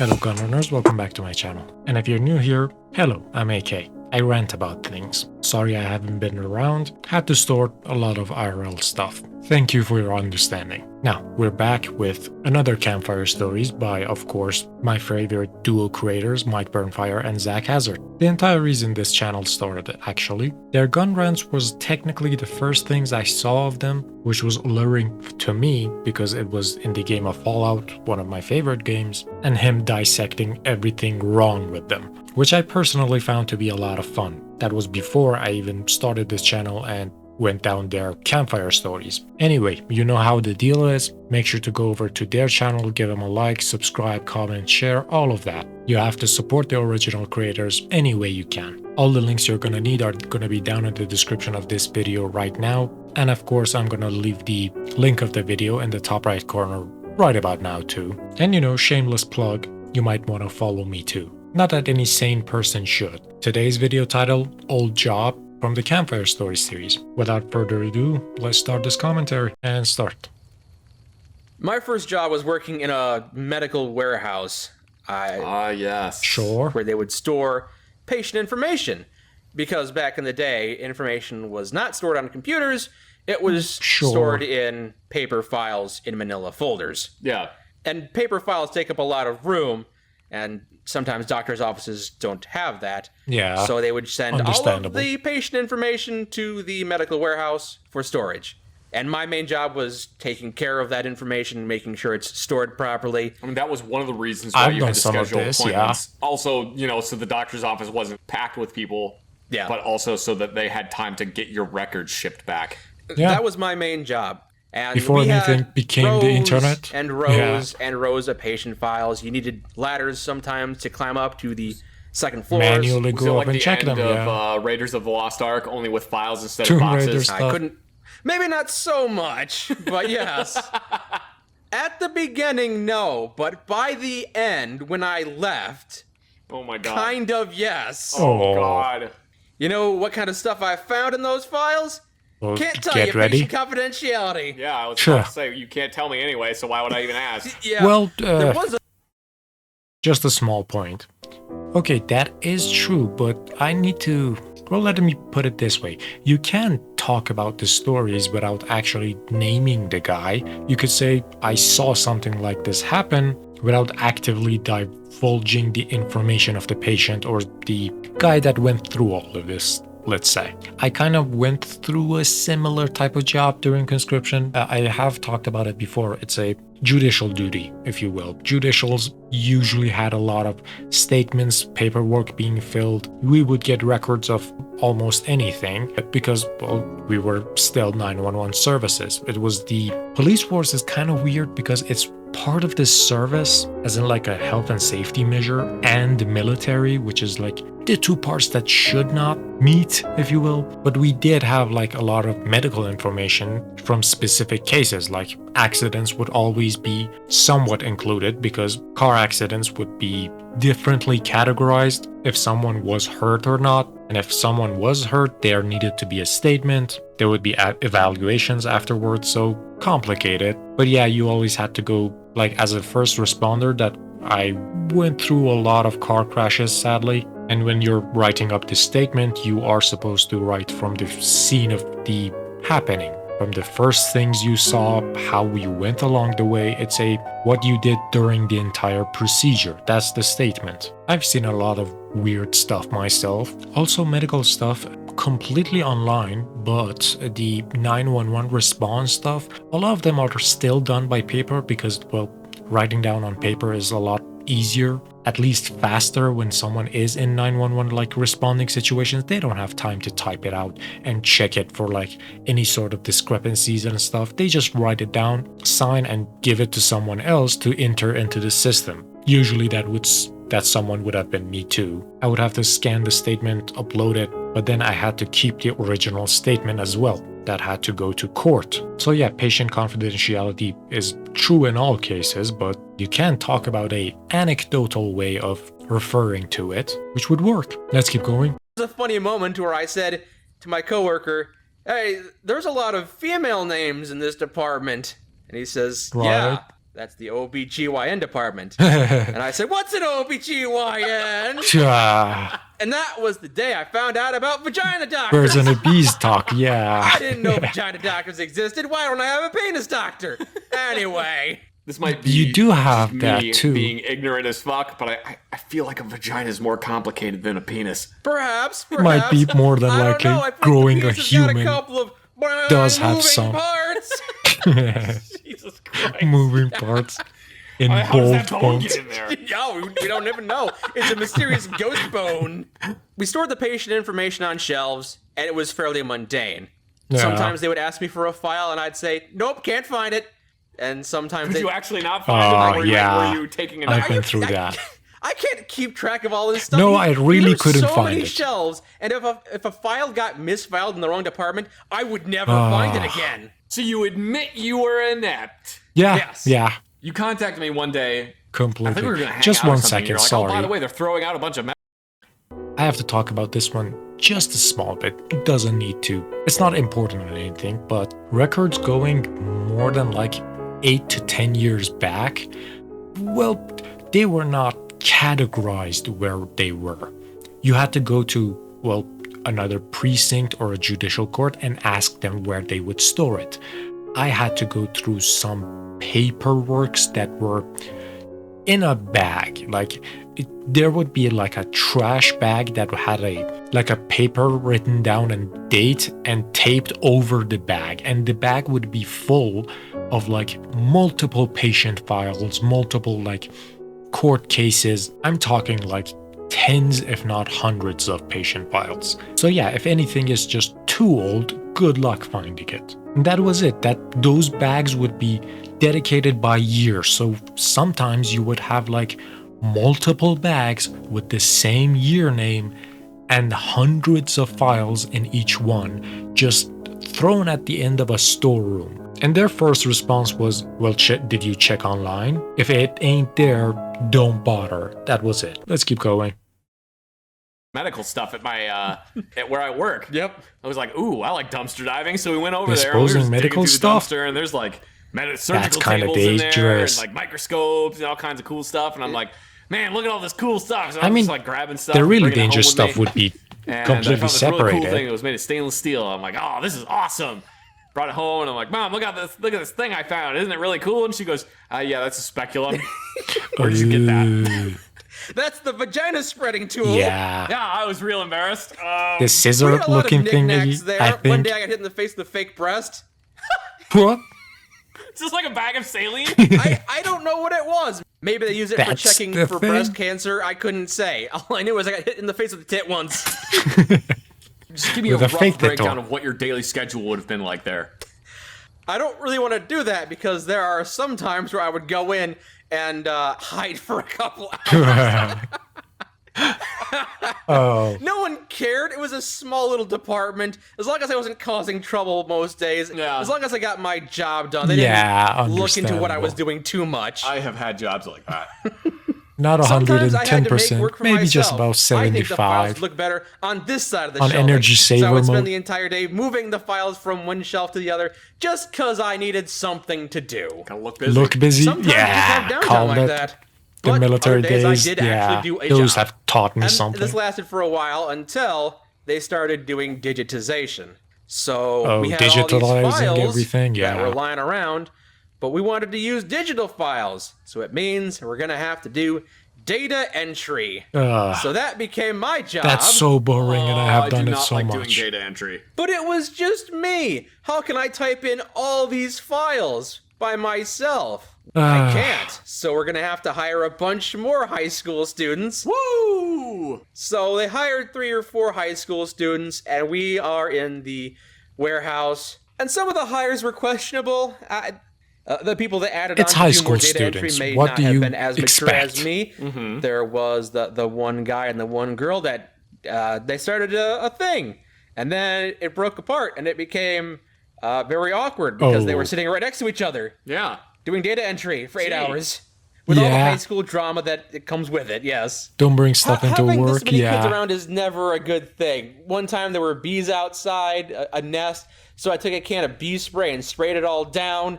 Hello Gunrunners, welcome back to my channel. And if you're new here, hello, I'm AK. I rant about things. Sorry I haven't been around, had to store a lot of IRL stuff. Thank you for your understanding. Now, we're back with another Campfire stories by, of course, my favorite duo creators, mikeburnfire and Zach Hazard. The entire reason this channel started, actually. Their gun rants was technically the first things I saw of them, which was alluring to me because it was in the game of Fallout, one of my favorite games, and him dissecting everything wrong with them, which I personally found to be a lot of fun. That was before I even started this channel and went down their Campfire stories. Anyway, you know how the deal is. Make sure to go over to their channel, give them a like, subscribe, comment, share, all of that. You have to support the original creators any way you can. All the links you're gonna need are gonna be down in the description of this video right now. And of course, I'm gonna leave the link of the video in the top right corner right about now too. And you know, shameless plug, you might wanna follow me too. Not that any sane person should. Today's video title, Old Job, from the Campfire Story series. Without further ado, let's start this commentary and start. My first job was working in a medical warehouse. Yes. Sure. Where they would store patient information. Because back in the day, information was not stored on computers, it was stored in paper files in manila folders. Yeah. And paper files take up a lot of room, and sometimes doctors' offices don't have that. Yeah. So they would send all of the patient information to the medical warehouse for storage. And my main job was taking care of that information, making sure it's stored properly. I mean, that was one of the reasons why you had to schedule appointments. Yeah. Also, you know, so the doctor's office wasn't packed with people. Yeah. But also so that they had time to get your records shipped back. Yeah. That was my main job. And before anything became the internet. And rows and rows of patient files. You needed ladders sometimes to climb up to the second floor. Manually go like up and check them. Of, Raiders of the Lost Ark, only with files instead Tomb of boxes. Raider stuff. I couldn't. Maybe not so much, but yes. At the beginning, no. But by the end, when I left, oh my god. Kind of yes. Oh god. You know what kind of stuff I found in those files? Well, can't tell you, patient confidentiality. Yeah, I was about to say, you can't tell me anyway, so why would I even ask? Yeah. Well, there was just a small point. Okay, that is true, but I need to... Well, let me put it this way. You can talk about the stories without actually naming the guy. You could say, I saw something like this happen, without actively divulging the information of the patient or the guy that went through all of this. Let's say. I kind of went through a similar type of job during conscription. I have talked about it before. It's a judicial duty, if you will. Judicials usually had a lot of statements, paperwork being filled. We would get records of almost anything because, well, we were still 911 services. It was the police force is kind of weird because it's part of this service, as in like a health and safety measure, and the military, which is like the two parts that should not meet, if you will. But we did have like a lot of medical information from specific cases, like accidents would always be somewhat included because car accidents would be differently categorized if someone was hurt or not. And if someone was hurt, there needed to be a statement. There would be evaluations afterwards, so complicated. But yeah, you always had to go, like as a first responder, that I went through a lot of car crashes, sadly. And when you're writing up the statement, you are supposed to write from the scene of the happening. From the first things you saw, how you went along the way, it's a what you did during the entire procedure. That's the statement. I've seen a lot of weird stuff myself. Also medical stuff completely online, but the 911 response stuff, a lot of them are still done by paper because, well, writing down on paper is a lot easier, at least faster when someone is in 911 like responding situations. They don't have time to type it out and check it for like any sort of discrepancies and stuff. They just write it down, sign, and give it to someone else to enter into the system. Usually that someone would have been me too. I would have to scan the statement, upload it, but then I had to keep the original statement as well. That had to go to court. So yeah, patient confidentiality is true in all cases, but you can talk about an anecdotal way of referring to it, which would work. Let's keep going. There's a funny moment where I said to my coworker, hey, there's a lot of female names in this department. And he says, Right. yeah, That's the OBGYN department. And I said, what's an OBGYN? And that was the day I found out about vagina doctors. Birds and the bees talk, yeah. I didn't know vagina doctors existed. Why don't I have a penis doctor? Anyway. This might be You do have that me too. being ignorant as fuck, but I feel like a vagina is more complicated than a penis. Perhaps. It might be more than likely growing a human does have some parts. Jesus Christ. moving parts in How does both that bone bones. get in there? No, we don't even know. It's a mysterious ghost bone. We stored the patient information on shelves, and it was fairly mundane. Yeah. Sometimes they would ask me for a file, and I'd say, nope, can't find it. And sometimes Did you actually not find it? Oh, Or yeah. were you taking an I've been through that. I can't keep track of all this stuff. No, I really couldn't so find many it. shelves, and if a file got misfiled in the wrong department, I would never find it again. So you admit you were inept. Yeah, Yes. yeah, You contacted me one day. completely. I think we were going to hang Just out or one something. second, You're like, sorry. Oh, by the way, they're throwing out a bunch of I have to talk about this one just a small bit. It doesn't need to. It's not important or anything, but records going more than like 8 to 10 years back, well, they were not categorized where they were. You had to go to, well, another precinct or a judicial court and ask them where they would store it. I had to go through some paperworks that were in a bag. Like there would be like a trash bag that had a paper written down and date and taped over the bag, and the bag would be full of like multiple patient files, multiple like court cases. I'm talking like tens if not hundreds of patient files. So yeah, if anything is just too old, good luck finding it. And that was it. Those bags would be dedicated by year. So sometimes you would have like multiple bags with the same year name and hundreds of files in each one, just thrown at the end of a storeroom. And their first response was, well, did you check online? If it ain't there, don't bother. That was it. Let's keep going. medical stuff at my at where I work. Yep. I was like, ooh, I like dumpster diving. So we went over there. And we were Disposing just medical digging through stuff? the dumpster, and there's like That's surgical kinda tables in there, dangerous. and like microscopes and all kinds of cool stuff. And I'm like, man, look at all this cool stuff. So I I'm mean, just like grabbing stuff. the and really bringing it home dangerous with stuff me. would be And I completely found this really separated. cool thing that was made of stainless steel. I'm like, oh, this is awesome. Brought it home, and I'm like, Mom, look at this thing I found. Isn't it really cool? And she goes, yeah, that's a speculum. Where did you get that? Ooh, That's the vagina spreading tool. yeah. Yeah, I was real embarrassed. The We had a lot scissor-looking of knickknacks thingy, there. I One think. day I got hit in the face with a fake breast. What? Is this like a bag of saline? I don't know what it was. Maybe they use it for That's checking the for thing. breast cancer. I couldn't say. All I knew was I got hit in the face with a tit once. Just give me With a a rough fake breakdown tattoo. of what your daily schedule would have been like there. I don't really want to do that because there are some times where I would go in and hide for a couple hours. Oh, No one cared. It was a small little department. As long as I wasn't causing trouble most days. Yeah. As long as I got my job done. They yeah, didn't look into what I was understandable. doing too much. I have had jobs like that. Sometimes Not I had to make 110%, work for maybe myself. just about I think the files 75. look better on this side of the On shelving. energy So I saver would spend mode. the entire day moving the files from one shelf to the other just because I needed something to do. Gotta look busy. Look busy? Sometimes you Yeah, have downtime called like it. that. The But military other days days, I did yeah, actually do a those job. have taught me And something. this lasted for a while until they started doing digitization. So Oh, we had all these digitalizing files everything, that yeah. were lying around, but we wanted to use digital files. So it means we're gonna have to do data entry. So that became my job. That's so boring, and I have I done do it not so like much. doing data entry. But it was just me. How can I type in all these files by myself? I can't. So we're gonna have to hire a bunch more high school students. Woo! So they hired 3 or 4 high school students, and we are in the warehouse. And some of the hires were questionable. The people that added It's on high to do more school data entry students. may What not do have you been as mature as expect? me. Mm-hmm. There was the one guy and the one girl that they started a thing, and then it broke apart, and it became very awkward because they Oh. were sitting right next to each other Yeah. doing data entry for 8 Gee. hours. With all the Yeah. high school drama that it comes with it, yes. Don't bring stuff into Having this work, many kids yeah. around is never a good thing. One time there were bees outside, a nest, so I took a can of bee spray and sprayed it all down,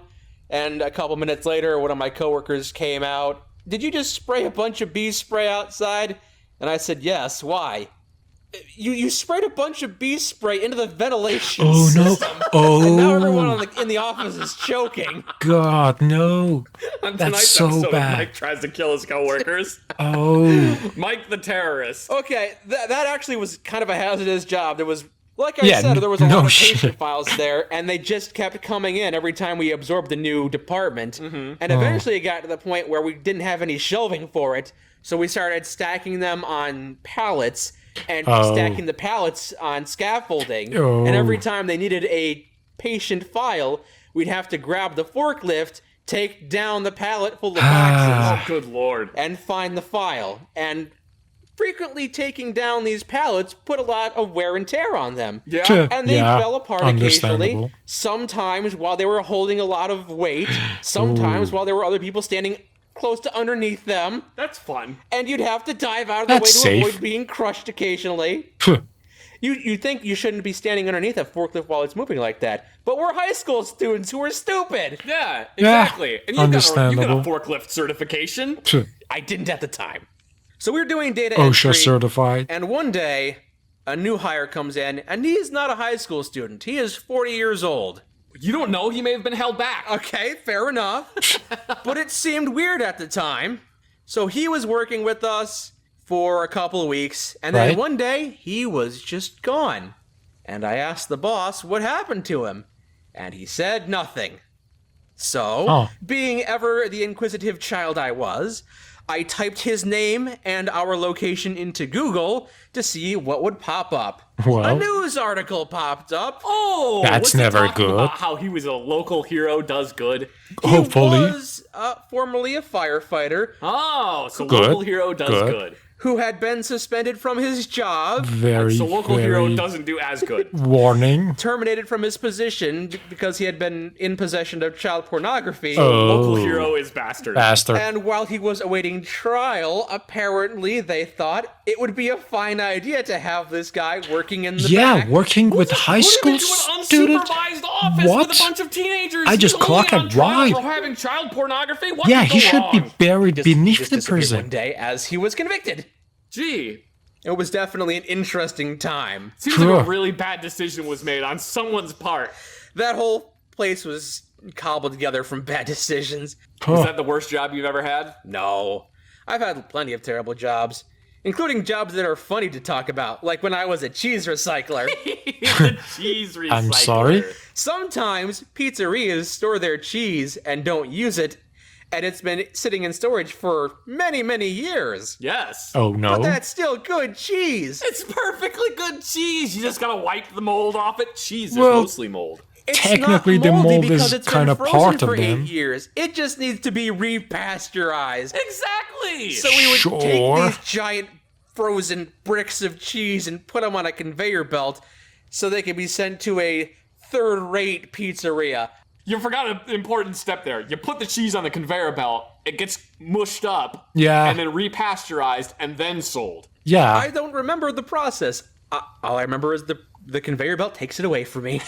And a couple minutes later, one of my coworkers came out. Did you just spray a bunch of bee spray outside? And I said, yes. Why? You sprayed a bunch of bee spray into the ventilation system. Oh, and now everyone in the office is choking. God, no. That's so bad. Mike tries to kill his coworkers. Oh. Mike the terrorist. Okay, that actually was kind of a hazardous job. There was, like I said, there was a lot of patient files there, and they just kept coming in every time we absorbed a new department. And eventually it got to the point where we didn't have any shelving for it, so we started stacking them on pallets and stacking the pallets on scaffolding. And every time they needed a patient file, we'd have to grab the forklift, take down the pallet full of boxes. Oh, good Lord. And find the file. And frequently taking down these pallets put a lot of wear and tear on them. Yeah. And they fell apart occasionally. Sometimes while they were holding a lot of weight. Sometimes while there were other people standing close to underneath them. That's fun. And you'd have to dive out of the way to avoid being crushed occasionally. You think you shouldn't be standing underneath a forklift while it's moving like that. But we're high school students who are stupid. Yeah, exactly. And you got understandable. a forklift certification. I didn't at the time. So we're doing data entry. OSHA certified. And one day, a new hire comes in, and he's not a high school student. He is 40 years old. You don't know. He may have been held back. Okay, fair enough. But it seemed weird at the time. So he was working with us for a couple of weeks, and then one day, he was just gone. And I asked the boss what happened to him, and he said nothing. So, being ever the inquisitive child I was, I typed his name and our location into Google to see what would pop up. Well, a news article popped up. Oh, that's never good. About how he was a local hero does good. Hopefully. He was formerly a firefighter. Oh, so local hero does good. Who had been suspended from his job. So local hero doesn't do as good. Warning. Terminated from his position because he had been in possession of child pornography. Local hero is bastard. And while he was awaiting trial, apparently they thought it would be a fine idea to have this guy working in the back. Working with high school students. Unsupervised office with a bunch of teenagers. I just clock it right. For having child pornography. What he should be buried beneath the prison. One day as he was convicted. Gee. It was definitely an interesting time. Seems like a really bad decision was made on someone's part. That whole place was cobbled together from bad decisions. Was that the worst job you've ever had? No. I've had plenty of terrible jobs, including jobs that are funny to talk about, like when I was a cheese recycler. The cheese recycler. I'm sorry? Sometimes pizzerias store their cheese and don't use it, and it's been sitting in storage for many, many years. Yes. Oh, no. But that's still good cheese. It's perfectly good cheese. You just gotta wipe the mold off it. Cheese is mostly mold. It's technically not the mold because is kind of part of for them. 8 years. It just needs to be repasteurized. Exactly. So we would take these giant frozen bricks of cheese and put them on a conveyor belt so they can be sent to a third-rate pizzeria. You forgot an important step there. You put the cheese on the conveyor belt, it gets mushed up, and then repasteurized, and then sold. Yeah. I don't remember the process. All I remember is the conveyor belt takes it away from me.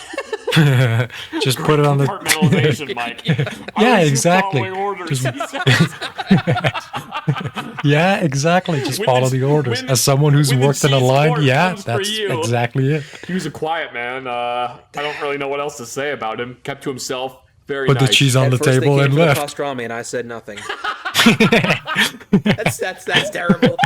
Just put it on the compartmentalization, Mike. Yeah, exactly. Yeah, exactly. Just follow the orders. As someone who's worked in a line, that's exactly it. He was a quiet man. I don't really know what else to say about him. Kept to himself. Very Put nice. the cheese on the table and left. Pastrami, and I said nothing. That's terrible.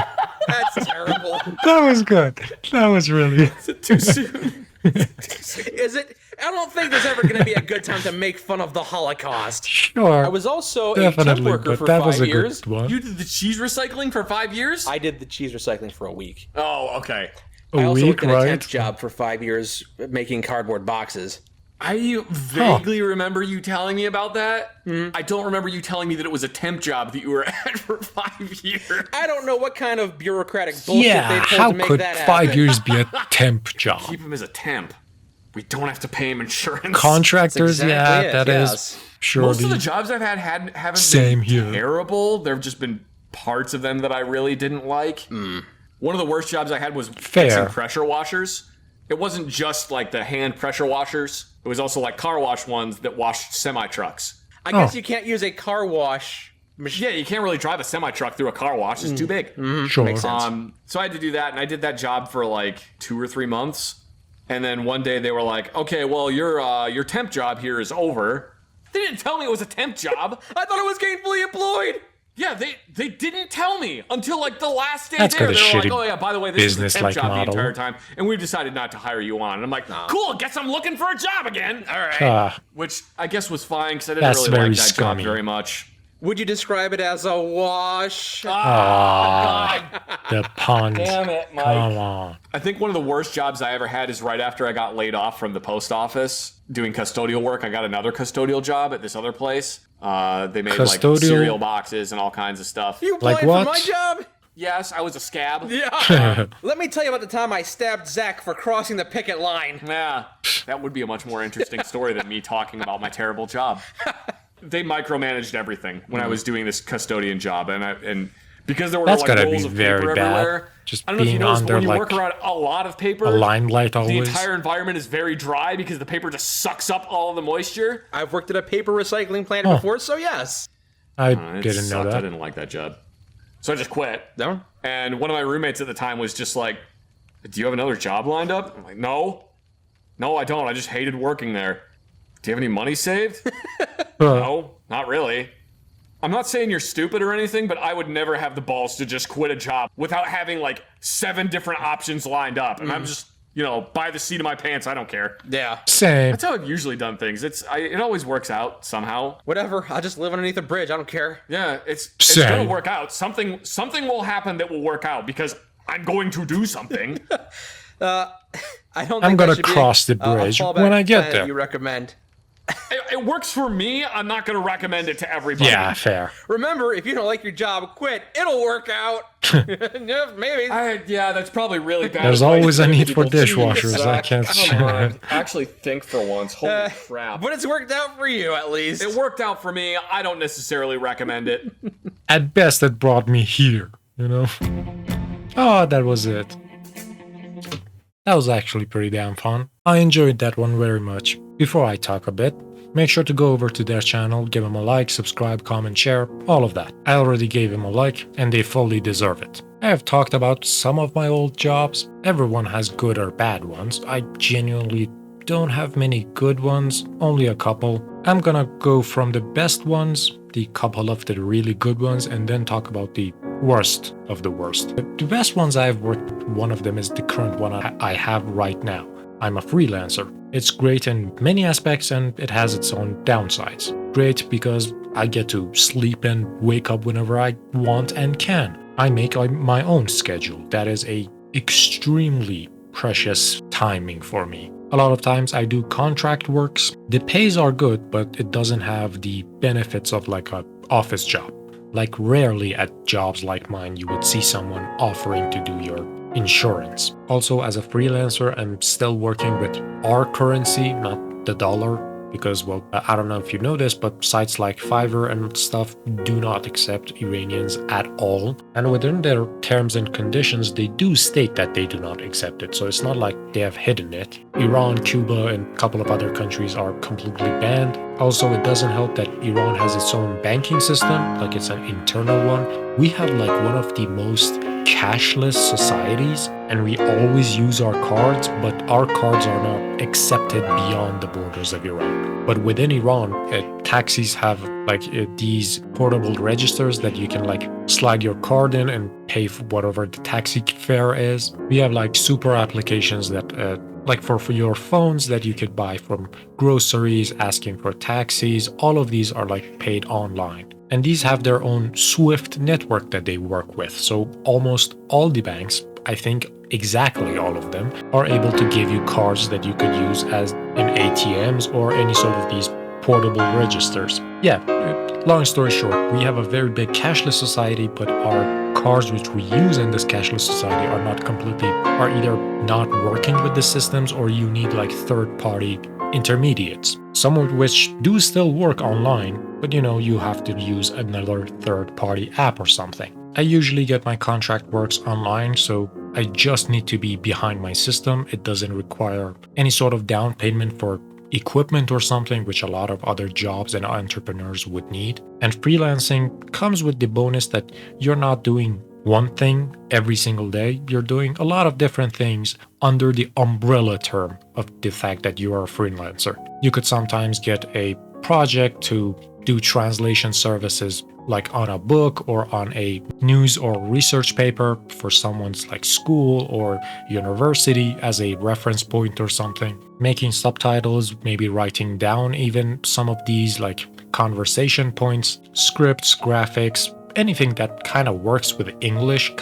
That's terrible. That was good. That was really. Is it too soon? Is it? I don't think there's ever going to be a good time to make fun of the Holocaust. Sure. I was also a temp worker for 5 years. You did the cheese recycling for 5 years? I did the cheese recycling for a week. Oh, okay. I also worked in a temp job for 5 years making cardboard boxes. I vaguely remember you telling me about that. I don't remember you telling me that it was a temp job that you were at for 5 years. I don't know what kind of bureaucratic bullshit they pulled to make that happen. How could 5 years be a temp job? Keep him as a temp. We don't have to pay him insurance. Contractors, that is sure. Most of the jobs I've had haven't been terrible. There have just been parts of them that I really didn't like. One of the worst jobs I had was fixing pressure washers. It wasn't just like the hand pressure washers. It was also like car wash ones that washed semi-trucks. I guess you can't use a car wash machine. Yeah, you can't really drive a semi-truck through a car wash. It's too big. Sure. Makes sense. So I had to do that, and I did that job for like 2 or 3 months. And then one day they were like, okay, well, your temp job here is over. They didn't tell me it was a temp job. I thought it was gainfully employed. Yeah, they didn't tell me until like the last day That's there. got a They were shitty like, oh yeah, by the way, this is a temp job model. the entire time, and we've decided not to hire you on. And I'm like, cool, guess I'm looking for a job again. All right. Which I guess was fine because I didn't That's really very like that scummy. job very much. Would you describe it as a wash? God. The puns. Damn it, Mike. Come on. I think one of the worst jobs I ever had is right after I got laid off from the post office doing custodial work. I got another custodial job at this other place. They made like cereal boxes and all kinds of stuff. You applied for my job? Yes, I was a scab. Yeah. Let me tell you about the time I stabbed Zach for crossing the picket line. Yeah, that would be a much more interesting story than me talking about my terrible job. They micromanaged everything when I was doing this custodian job, and because there were like rolls of paper everywhere. Just I don't know if you noticed, but when you work around a lot of paper, a limelight always. The entire environment is very dry because the paper just sucks up all of the moisture. I've worked at a paper recycling plant before, so yes. I didn't know that. I didn't like that job, so I just quit. No. And one of my roommates at the time was just like, "Do you have another job lined up?" I'm like, "No, I don't. I just hated working there." Do you have any money saved? No, not really. I'm not saying you're stupid or anything, but I would never have the balls to just quit a job without having like 7 different options lined up. And I'm just, by the seat of my pants, I don't care. Yeah. Same. That's how I've usually done things. It always works out somehow. Whatever. I'll just live underneath a bridge. I don't care. Yeah, it's going to work out. Something will happen that will work out because I'm going to do something. I don't think I'm going that to should be cross the bridge a when I get plan there. You recommend. It works for me. I'm not going to recommend it to everybody. Yeah, fair. Remember, if you don't like your job, quit. It'll work out. Yeah, maybe. Yeah, that's probably really bad. There's always a need for People dishwashers. I can't. Come on. Actually think for once. Holy crap. But it's worked out for you, at least. It worked out for me. I don't necessarily recommend it. At best, it brought me here. Oh, that was it. That was actually pretty damn fun. I enjoyed that one very much. Before I talk a bit, make sure to go over to their channel, give them a like, subscribe, comment, share, all of that. I already gave them a like, and they fully deserve it. I have talked about some of my old jobs. Everyone has good or bad ones. I genuinely don't have many good ones, only a couple. I'm gonna go from the best ones, the couple of the really good ones, and then talk about the worst of the worst. The best ones I've worked with, one of them is the current one I have right now. I'm a freelancer. It's great in many aspects and it has its own downsides. Great because I get to sleep and wake up whenever I want and can. I make my own schedule. That is a extremely precious timing for me. A lot of times I do contract works. The pays are good, but it doesn't have the benefits of like an office job. Like rarely at jobs like mine you would see someone offering to do your insurance. Also, as a freelancer, I'm still working with our currency, not the dollar, because, well, I don't know if you know this, but sites like Fiverr and stuff do not accept Iranians at all. And within their terms and conditions, they do state that they do not accept it. So it's not like they have hidden it. Iran, Cuba, and a couple of other countries are completely banned. Also, it doesn't help that Iran has its own banking system, like it's an internal one. We have like one of the most cashless societies, and we always use our cards, but our cards are not accepted beyond the borders of Iran. But within Iran, taxis have like these portable registers that you can like slide your card in and pay for whatever the taxi fare is. We have like super applications that like for your phones that you could buy from groceries, asking for taxis. All of these are like paid online. And these have their own SWIFT network that they work with. So almost all the banks, I think exactly all of them, are able to give you cards that you could use as in ATMs or any sort of these portable registers. Yeah, long story short, we have a very big cashless society, but our cards which we use in this cashless society are either not working with the systems or you need like third-party intermediates, some of which do still work online, but you have to use another third-party app or something. I usually get my contract works online, so I just need to be behind my system. It doesn't require any sort of down payment for equipment or something, which a lot of other jobs and entrepreneurs would need. And freelancing comes with the bonus that you're not doing one thing every single day. You're doing a lot of different things under the umbrella term of the fact that you are a freelancer. You could sometimes get a project to do translation services like on a book or on a news or research paper for someone's like school or university as a reference point or something. Making subtitles, maybe writing down even some of these like conversation points, scripts, graphics, anything that kind of works with English,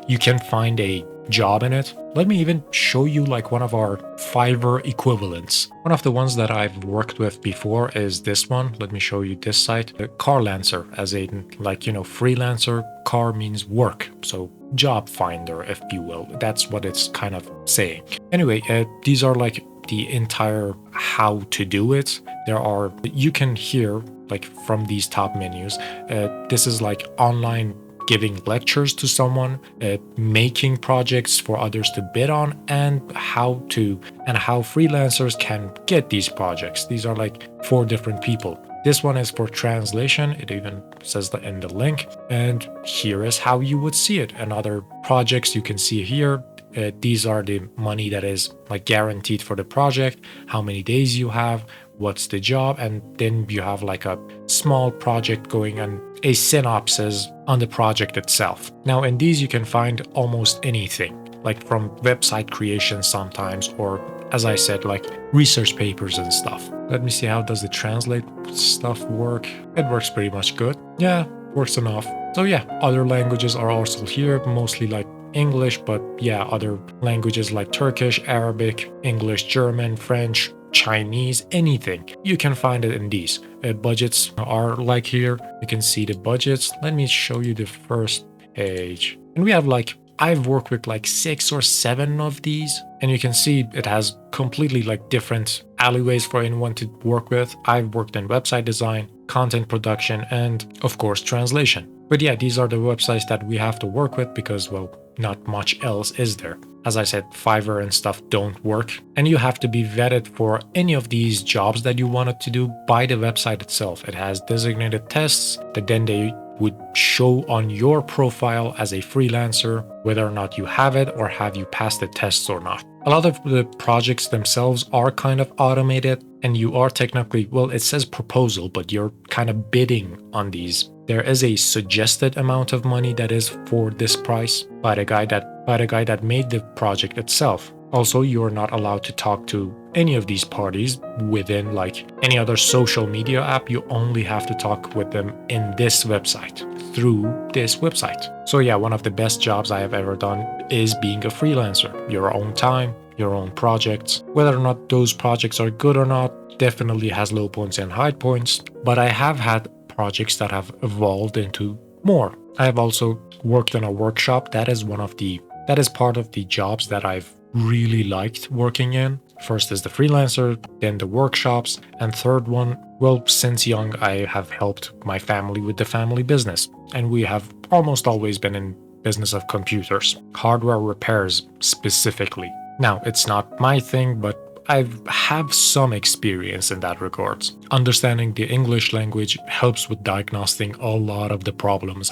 you can find a job in it. Let me even show you like one of our Fiverr equivalents. One of the ones that I've worked with before is this one. Let me show you this site. Carlancer, as a freelancer. Car means work, so job finder, if you will. That's what it's kind of saying. Anyway, these are like the entire how to do it. You can hear like from these top menus. This is like online giving lectures to someone, making projects for others to bid on, and how freelancers can get these projects. These are like 4 different people. This one is for translation. It even says that in the link. And here is how you would see it. And other projects you can see here. These are the money that is like guaranteed for the project, how many days you have, what's the job, and then you have like a small project going and a synopsis on the project itself. Now in these you can find almost anything, like from website creation sometimes, or as I said, like research papers and stuff. Let me see, how does the translate stuff work? It works pretty much good. Yeah, works enough. So yeah, other languages are also here, mostly like English, but yeah, other languages like Turkish, Arabic, English, German, French, Chinese, anything. You can find it in these. Budgets are like here. You can see the budgets. Let me show you the first page. And we have like, I've worked with like 6 or 7 of these. And you can see it has completely like different alleyways for anyone to work with. I've worked in website design, content production, and of course translation. But yeah, these are the websites that we have to work with because, well, not much else is there. As I said, Fiverr and stuff don't work, and you have to be vetted for any of these jobs that you wanted to do by the website itself. It has designated tests that then they would show on your profile as a freelancer whether or not you have it or have you passed the tests or not. A lot of the projects themselves are kind of automated, and you are technically, well, it says proposal, but you're kind of bidding on these. There is a suggested amount of money that is for this price by the guy that made the project itself. Also, you're not allowed to talk to any of these parties within like any other social media app. You only have to talk with them in this website, through this website. So yeah, one of the best jobs I have ever done is being a freelancer. Your own time, your own projects. Whether or not those projects are good or not definitely has low points and high points, but I have had projects that have evolved into more. I have also worked in a workshop. That is part of the jobs that I've really liked working in. First is the freelancer, then the workshops, and third one, well, since young I have helped my family with the family business, and we have almost always been in business of computers, hardware repairs specifically. Now, it's not my thing, but I have some experience in that regards. Understanding the English language helps with diagnosing a lot of the problems,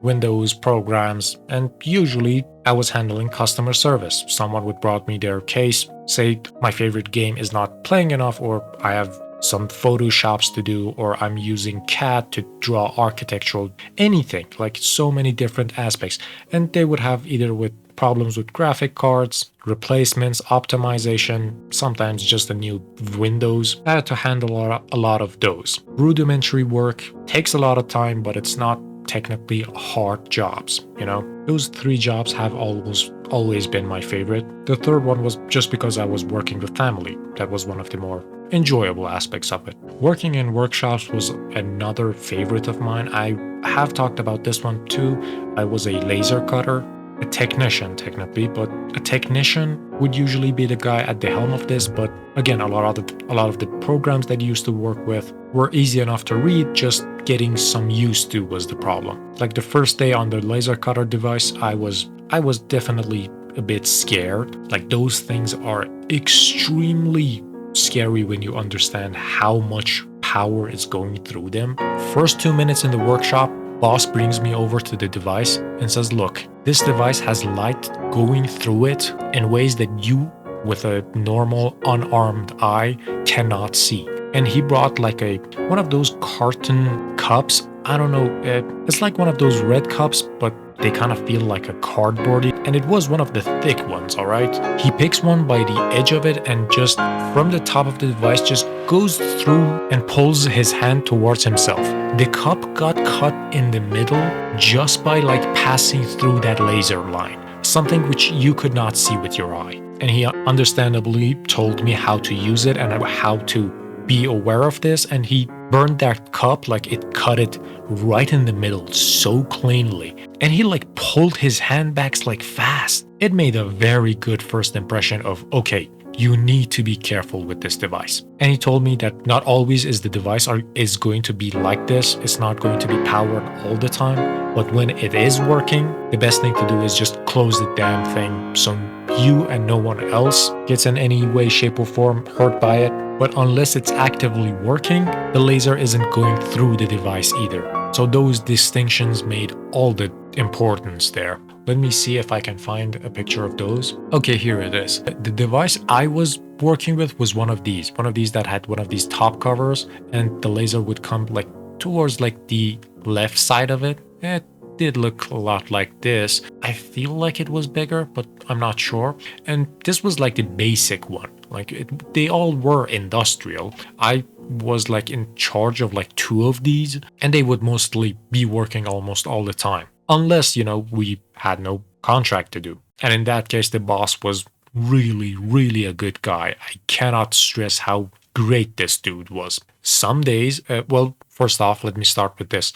Windows programs, and usually I was handling customer service. Someone would brought me their case, say my favorite game is not playing enough, or I have some Photoshops to do, or I'm using CAD to draw architectural, anything, like so many different aspects. And they would have either with problems with graphic cards, replacements, optimization, sometimes just a new Windows. I had to handle a lot of those. Rudimentary work takes a lot of time, but it's not technically hard jobs, Those 3 jobs have always been my favorite. The third one was just because I was working with family. That was one of the more enjoyable aspects of it. Working in workshops was another favorite of mine. I have talked about this one too. I was a laser cutter. A technician technically, but a technician would usually be the guy at the helm of this. But again, a lot of the programs that you used to work with were easy enough to read. Just getting some used to was the problem. Like the first day on the laser cutter device, I was definitely a bit scared. Like those things are extremely scary when you understand how much power is going through them. First 2 minutes in the workshop, boss brings me over to the device and says, look, this device has light going through it in ways that you, with a normal unarmed eye, cannot see. And he brought like one of those carton cups. I don't know, it's like one of those red cups, but they kind of feel like a cardboardy, and it was one of the thick ones, all right? He picks one by the edge of it and just from the top of the device just goes through and pulls his hand towards himself. The cup got cut in the middle just by like passing through that laser line, something which you could not see with your eye. And he understandably told me how to use it and how to be aware of this, and he burned that cup, like it cut it right in the middle so cleanly, and he like pulled his hand back like fast. It made a very good first impression of, okay, you need to be careful with this device. And he told me that not always is the device is going to be like this. It's not going to be powered all the time, but when it is working, the best thing to do is just close the damn thing so you and no one else gets in any way, shape or form hurt by it. But unless it's actively working, the laser isn't going through the device either. So those distinctions made all the importance there. Let me see if I can find a picture of those. Okay, here it is. The device I was working with was one of these that had one of these top covers, and the laser would come like towards like the left side of it. It did look a lot like this. I feel like it was bigger, but I'm not sure. And this was like the basic one. Like they all were industrial. I was like in charge of like 2 of these, and they would mostly be working almost all the time, unless, you know, we had no contract to do. And in that case, the boss was really a good guy. I cannot stress how great this dude was. Some days, well, first off, let me start with this.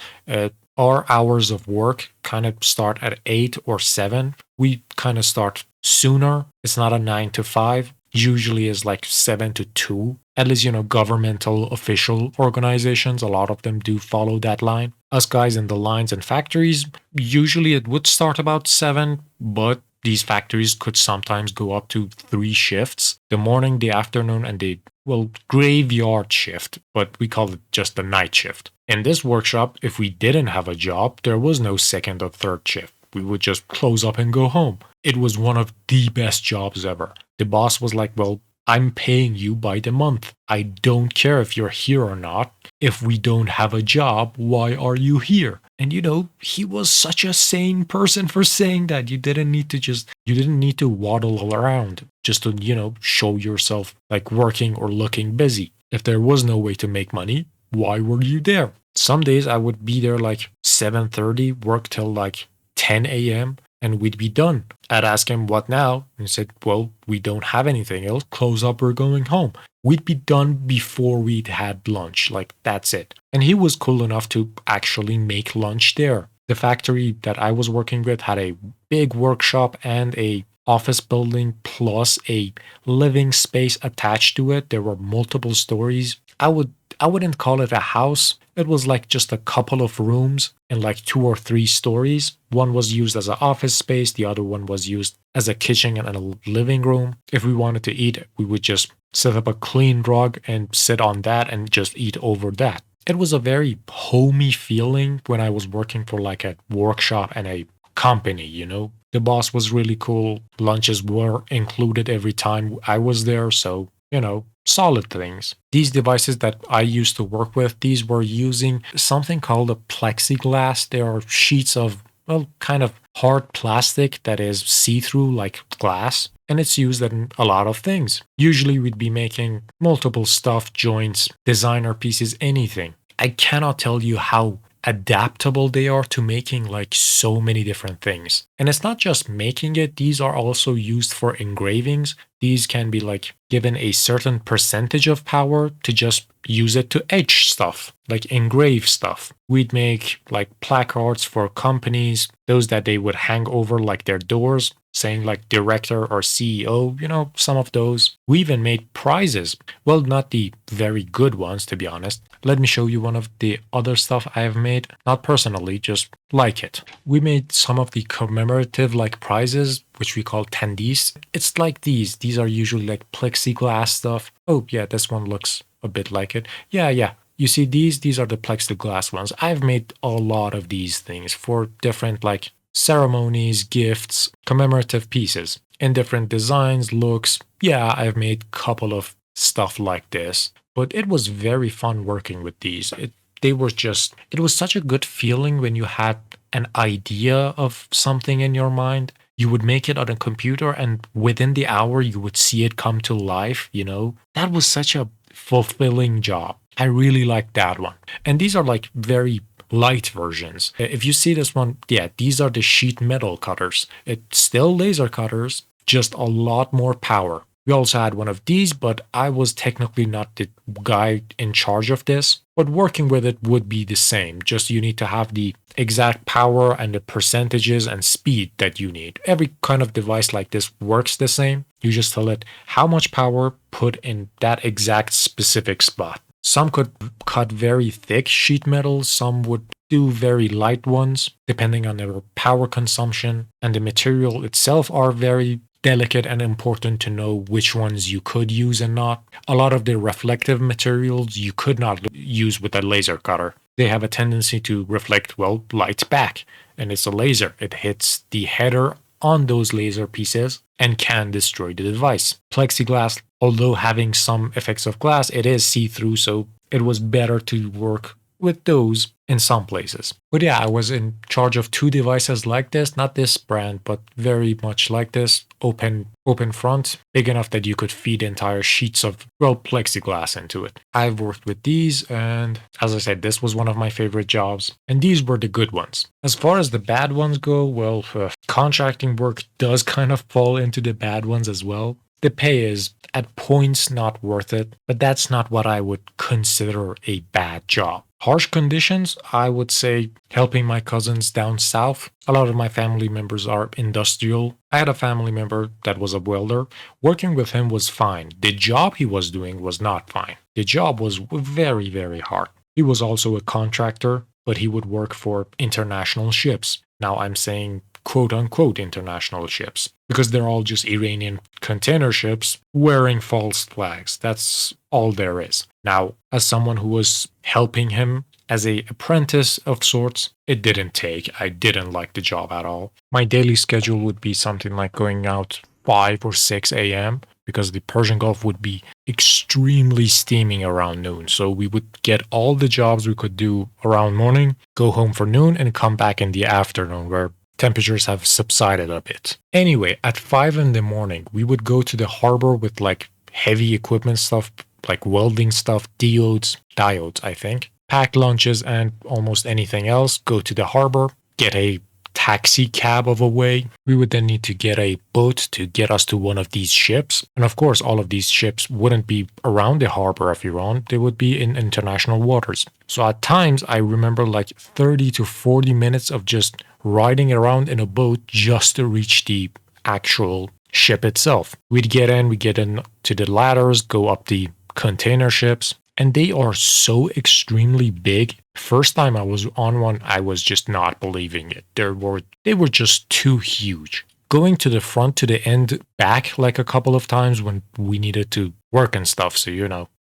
Our hours of work kind of start at 8 or 7. We kind of start sooner. It's not a 9 to 5. Usually is like 7 to 2. At least, you know, governmental official organizations, a lot of them do follow that line. Us guys in the lines and factories, usually it would start about 7, but these factories could sometimes go up to 3 shifts. The morning, the afternoon, and the, well, graveyard shift, but we call it just the night shift. In this workshop, if we didn't have a job, there was no second or third shift. We would just close up and go home. It was one of the best jobs ever. The boss was like, well, I'm paying you by the month. I don't care if you're here or not. If we don't have a job, why are you here? And you know, he was such a sane person for saying that. You didn't need to waddle around just to, you know, show yourself like working or looking busy. If there was no way to make money, why were you there? Some days I would be there like 7:30, work till like 10 a.m. and we'd be done. I'd ask him, what now? And he said, well, we don't have anything else. Close up, we're going home. We'd be done before we'd had lunch. Like, that's it. And he was cool enough to actually make lunch there. The factory that I was working with had a big workshop and a office building plus a living space attached to it. There were multiple stories. I wouldn't call it a house. It was like just a couple of rooms and like 2 or 3 stories. One was used as an office space. The other one was used as a kitchen and a living room. If we wanted to eat, we would just set up a clean rug and sit on that and just eat over that. It was a very homey feeling when I was working for like a workshop and a company, you know. The boss was really cool. Lunches were included every time I was there. So, you know, solid things. These devices that I used to work with, these were using something called a plexiglass. They are sheets of, well, kind of hard plastic that is see-through like glass. And it's used in a lot of things. Usually we'd be making multiple stuff, joints, designer pieces, anything. I cannot tell you how adaptable they are to making like so many different things. And it's not just making it, these are also used for engravings. These can be like given a certain percentage of power to just use it to etch stuff, like engrave stuff. We'd make like placards for companies, those that they would hang over like their doors, saying like director or CEO, you know, some of those. We even made prizes. Well, not the very good ones, to be honest. Let me show you one of the other stuff I have made. Not personally, just like it. We made some of the commemorative like prizes which we call tendies. It's like these. These are usually like plexiglass stuff. Oh yeah, this one looks a bit like it. Yeah. You see these are the plexiglass ones. I've made a lot of these things for different like ceremonies, gifts, commemorative pieces in different designs, looks. Yeah, I've made a couple of stuff like this, but it was very fun working with these. It was such a good feeling when you had an idea of something in your mind. You would make it on a computer and within the hour you would see it come to life, you know? That was such a fulfilling job. I really liked that one. And these are like very light versions. If you see this one, yeah, these are the sheet metal cutters. It's still laser cutters, just a lot more power. We also had one of these, but I was technically not the guy in charge of this. But working with it would be the same. Just you need to have the exact power and the percentages and speed that you need. Every kind of device like this works the same. You just tell it how much power put in that exact specific spot. Some could cut very thick sheet metal, some would do very light ones, depending on their power consumption, and the material itself are very delicate and important to know which ones you could use and not. A lot of the reflective materials you could not use with a laser cutter. They have a tendency to reflect, well, light back, and it's a laser. It hits the header on those laser pieces and can destroy the device. Plexiglass, although having some effects of glass, it is see-through, so it was better to work with those in some places. But yeah, I was in charge of 2 devices like this, not this brand, but very much like this, open front, big enough that you could feed entire sheets of, well, plexiglass into it. I've worked with these, and as I said, this was one of my favorite jobs, and these were the good ones. As far as the bad ones go, well, contracting work does kind of fall into the bad ones as well. The pay is at points not worth it, but that's not what I would consider a bad job. Harsh conditions, I would say helping my cousins down south. A lot of my family members are industrial. I had a family member that was a welder. Working with him was fine. The job he was doing was not fine. The job was very, very hard. He was also a contractor, but he would work for international ships. Now I'm saying quote-unquote international ships, because they're all just Iranian container ships wearing false flags. That's all there is. Now, as someone who was helping him as an apprentice of sorts, it didn't take. I didn't like the job at all. My daily schedule would be something like going out 5 or 6 a.m. because the Persian Gulf would be extremely steaming around noon. So we would get all the jobs we could do around morning, go home for noon, and come back in the afternoon where temperatures have subsided a bit. Anyway, at 5 in the morning, we would go to the harbor with like heavy equipment stuff, like welding stuff, diodes, I think, pack lunches and almost anything else, go to the harbor, get a taxi cab of a way. We would then need to get a boat to get us to one of these ships. And of course, all of these ships wouldn't be around the harbor of Iran. They would be in international waters. So at times, I remember like 30 to 40 minutes of just riding around in a boat just to reach the actual ship itself. We'd get in to the ladders, go up the container ships, and they are so extremely big. First time I was on one, I was just not believing it. They were just too huge. Going to the front, to the end, back like a couple of times when we needed to work and stuff, so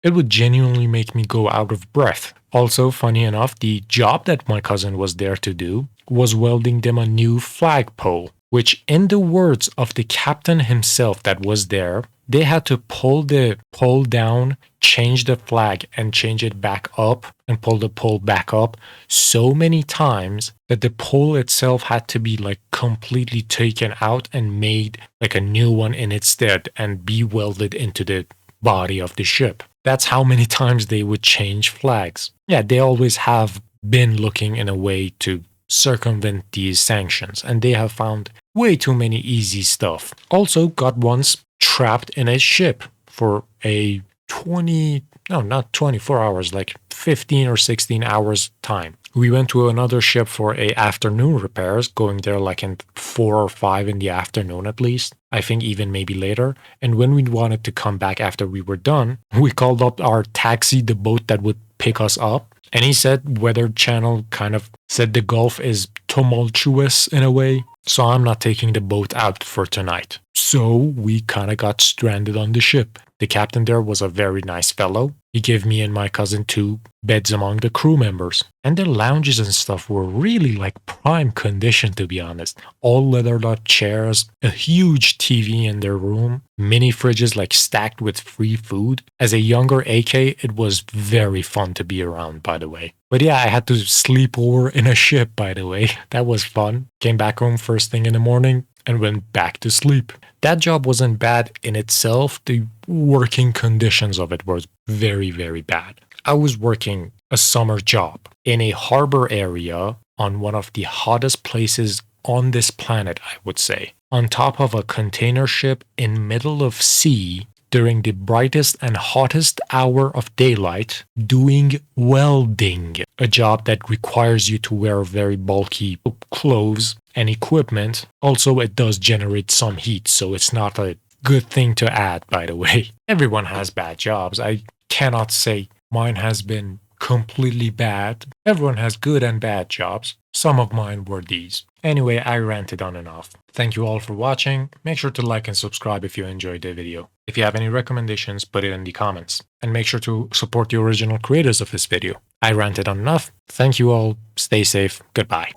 it would genuinely make me go out of breath. Also, funny enough, the job that my cousin was there to do was welding them a new flagpole, which in the words of the captain himself that was there, they had to pull the pole down, change the flag, and change it back up and pull the pole back up so many times that the pole itself had to be like completely taken out and made like a new one in its stead and be welded into the body of the ship. That's how many times they would change flags. Yeah, they always have been looking in a way to circumvent these sanctions, and they have found way too many easy stuff. Also got once trapped in a ship for a 24 hours, like 15 or 16 hours time. We went to another ship for a afternoon repairs, going there like in 4 or 5 in the afternoon at least. I think even maybe later. And when we wanted to come back after we were done, we called up our taxi, the boat that would pick us up. And he said Weather Channel kind of said the Gulf is tumultuous in a way, so I'm not taking the boat out for tonight. So we kinda got stranded on the ship. The captain there was a very nice fellow. He gave me and my cousin 2 beds among the crew members. And the lounges and stuff were really like prime condition, to be honest. All leathered up chairs, a huge TV in their room, mini fridges like stacked with free food. As a younger AK, it was very fun to be around, by the way. But yeah, I had to sleep over in a ship, by the way. That was fun. Came back home first thing in the morning and went back to sleep. That job wasn't bad in itself. The working conditions of it were very, very bad. I was working a summer job in a harbor area on one of the hottest places on this planet, I would say. On top of a container ship in middle of sea during the brightest and hottest hour of daylight, doing welding, a job that requires you to wear very bulky clothes and equipment. Also, it does generate some heat, so it's not a good thing to add, by the way. Everyone has bad jobs. I cannot say mine has been completely bad. Everyone has good and bad jobs. Some of mine were these. Anyway, I ranted on and off. Thank you all for watching. Make sure to like and subscribe if you enjoyed the video. If you have any recommendations, put it in the comments. And make sure to support the original creators of this video. I ranted on enough. Thank you all. Stay safe. Goodbye.